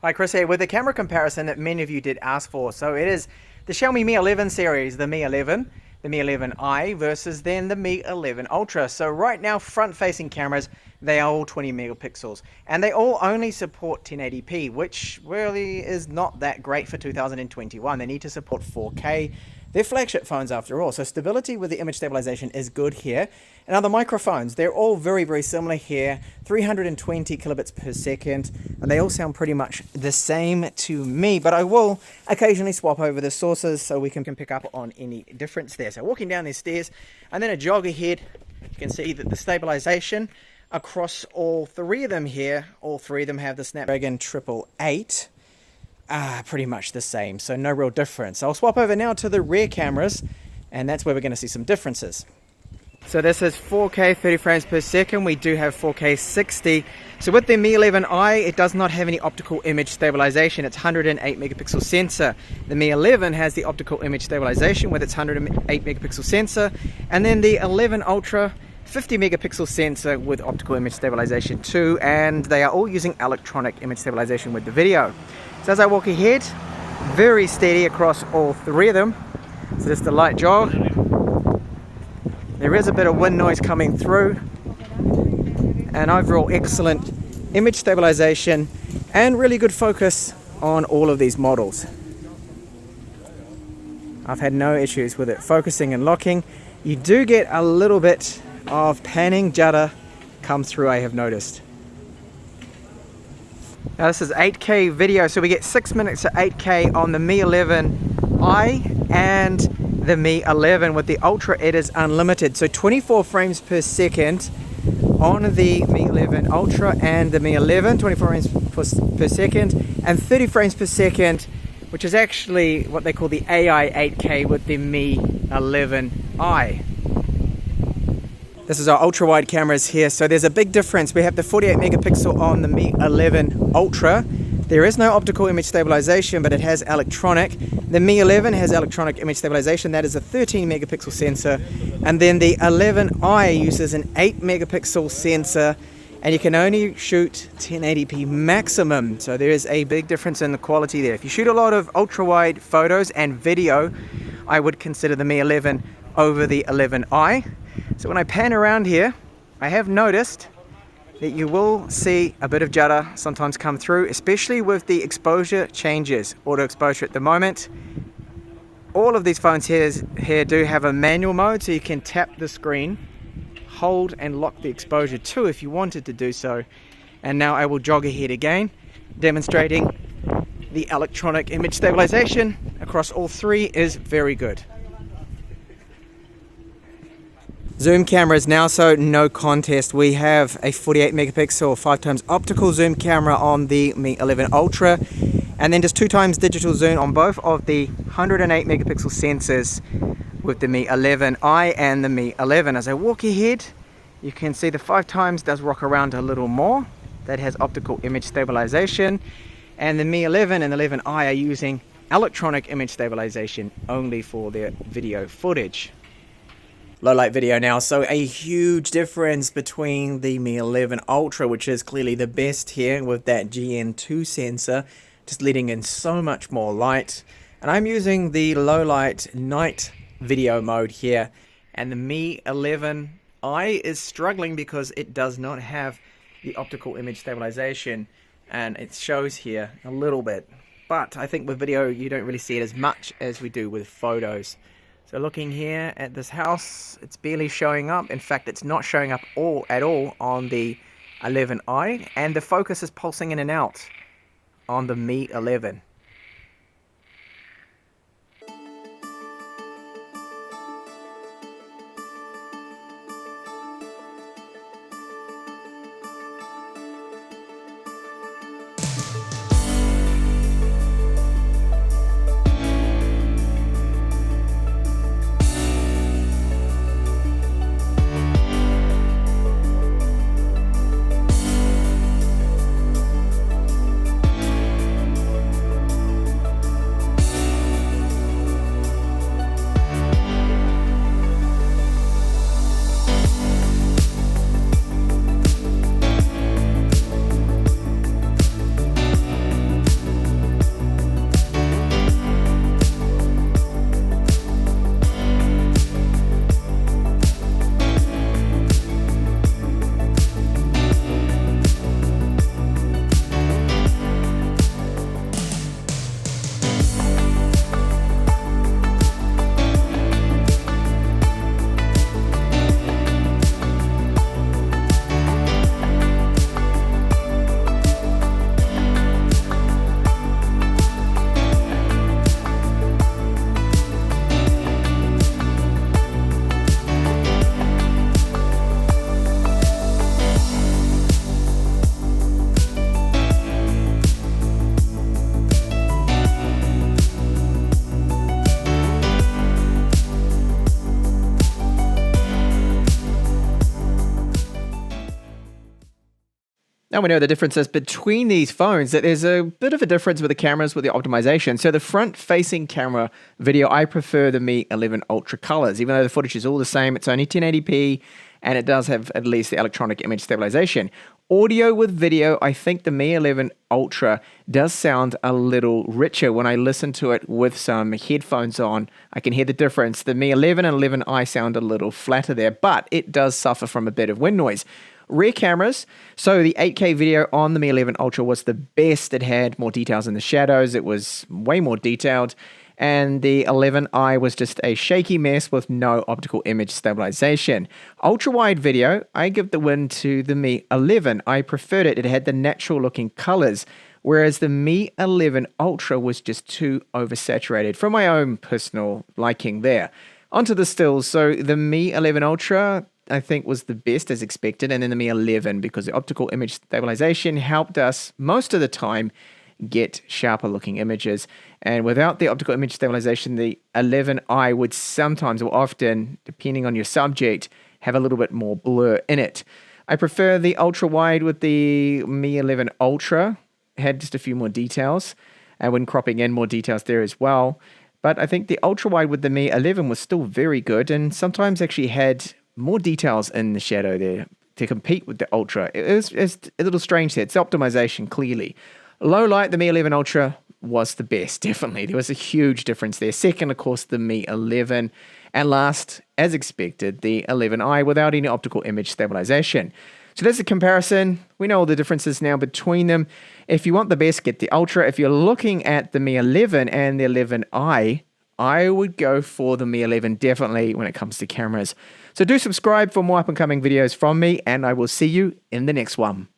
Hi Chris here with the camera comparison that many of you did ask for. So it is the Xiaomi Mi 11 series, the Mi 11, the Mi 11i versus then the Mi 11 Ultra. So right now front-facing cameras, they are all 20 megapixels and they all only support 1080p, which really is not that great for 2021. They need to support 4K. They're flagship phones after all, so stability with the image stabilization is good here. And now the microphones, they're all very similar here, 320 kilobits per second, and they all sound pretty much the same to me, but I will occasionally swap over the sources so we can pick up on any difference there. So walking down these stairs, and then a jog ahead, you can see that the stabilization across all three of them here, all three of them have the Snapdragon 888. Pretty much the same, so no real difference. I'll swap over now to the rear cameras, and that's where we're going to see some differences. So this is 4K 30 frames per second. We do have 4K 60. So with the Mi 11i, it does not have any optical image stabilization. It's 108 megapixel sensor. The Mi 11 has the optical image stabilization with its 108 megapixel sensor, and then the 11 Ultra 50 megapixel sensor with optical image stabilization too, and they are all using electronic image stabilization with the video. So as I walk ahead, very steady across all three of them. So just a light jog. There is a bit of wind noise coming through, and overall excellent image stabilization and really good focus on all of these models. I've had no issues with it focusing and locking. You do get a little bit of panning judder come through, I have noticed. Now this is 8K video, so we get 6 minutes to 8K on the Mi 11i and the Mi 11. With the Ultra it is unlimited, so 24 frames per second on the Mi 11 Ultra and the Mi 11, 24 frames per second, and 30 frames per second, which is actually what they call the AI 8K with the Mi 11i. This is our ultra wide cameras here, so there's a big difference. We have the 48 megapixel on the Mi 11 Ultra. There is no optical image stabilization, but it has electronic. The Mi 11 has electronic image stabilization. That is a 13 megapixel sensor. And then the 11i uses an 8 megapixel sensor, and you can only shoot 1080p maximum. So there is a big difference in the quality there. If you shoot a lot of ultra wide photos and video, I would consider the Mi 11 over the 11i. So when I pan around here, I have noticed that you will see a bit of judder sometimes come through, especially with the exposure changes, auto exposure at the moment. All of these phones here do have a manual mode, so you can tap the screen, hold and lock the exposure too if you wanted to do so. And now I will jog ahead again, demonstrating the electronic image stabilization across all three is very good. Zoom cameras now, so no contest. We have a 48 megapixel 5x optical zoom camera on the Mi 11 Ultra, and then just 2x digital zoom on both of the 108 megapixel sensors with the Mi 11i and the Mi 11. As I walk ahead, you can see the 5x does rock around a little more. That has optical image stabilization, and the Mi 11 and the 11i are using electronic image stabilization only for their video footage. Low light video now, so a huge difference between the Mi 11 Ultra, which is clearly the best here with that GN2 sensor, just letting in so much more light. And I'm using the low light night video mode here, and the Mi 11i is struggling because it does not have the optical image stabilization, and it shows here a little bit. But I think with video you don't really see it as much as we do with photos. So looking here at this house, it's barely showing up. In fact, it's not showing up at all on the 11i, and the focus is pulsing in and out on the Mi 11. Now we know the differences between these phones, that there's a bit of a difference with the cameras with the optimization. So the front-facing camera video, I prefer the Mi 11 Ultra colors. Even though the footage is all the same, it's only 1080p, and it does have at least the electronic image stabilization. Audio with video, I think the Mi 11 Ultra does sound a little richer. When I listen to it with some headphones on, I can hear the difference. The Mi 11 and 11i sound a little flatter there, but it does suffer from a bit of wind noise. Rear cameras, so the 8K video on the Mi 11 Ultra was the best. It had more details in the shadows, it was way more detailed, and the 11i was just a shaky mess with no optical image stabilization. Ultra-wide video, I give the win to the Mi 11. I preferred it. It had the natural looking colors, whereas the Mi 11 Ultra was just too oversaturated, from my own personal liking there. Onto the stills, so the Mi 11 Ultra, I think, was the best as expected, and then the Mi 11, because the optical image stabilization helped us most of the time get sharper looking images. And without the optical image stabilization, the 11i would sometimes or often, depending on your subject, have a little bit more blur in it. I prefer the ultra wide with the Mi 11 Ultra. It had just a few more details, and when cropping in, more details there as well. But I think the ultra wide with the Mi 11 was still very good, and sometimes actually had more details in the shadow there to compete with the Ultra. It's a little strange there. It's optimization, clearly. Low light, the Mi 11 Ultra was the best, definitely. There was a huge difference there. Second, of course, the Mi 11. And last, as expected, the 11i without any optical image stabilization. So there's a comparison. We know all the differences now between them. If you want the best, get the Ultra. If you're looking at the Mi 11 and the 11i, I would go for the Mi 11 definitely when it comes to cameras. So do subscribe for more up-and-coming videos from me, and I will see you in the next one.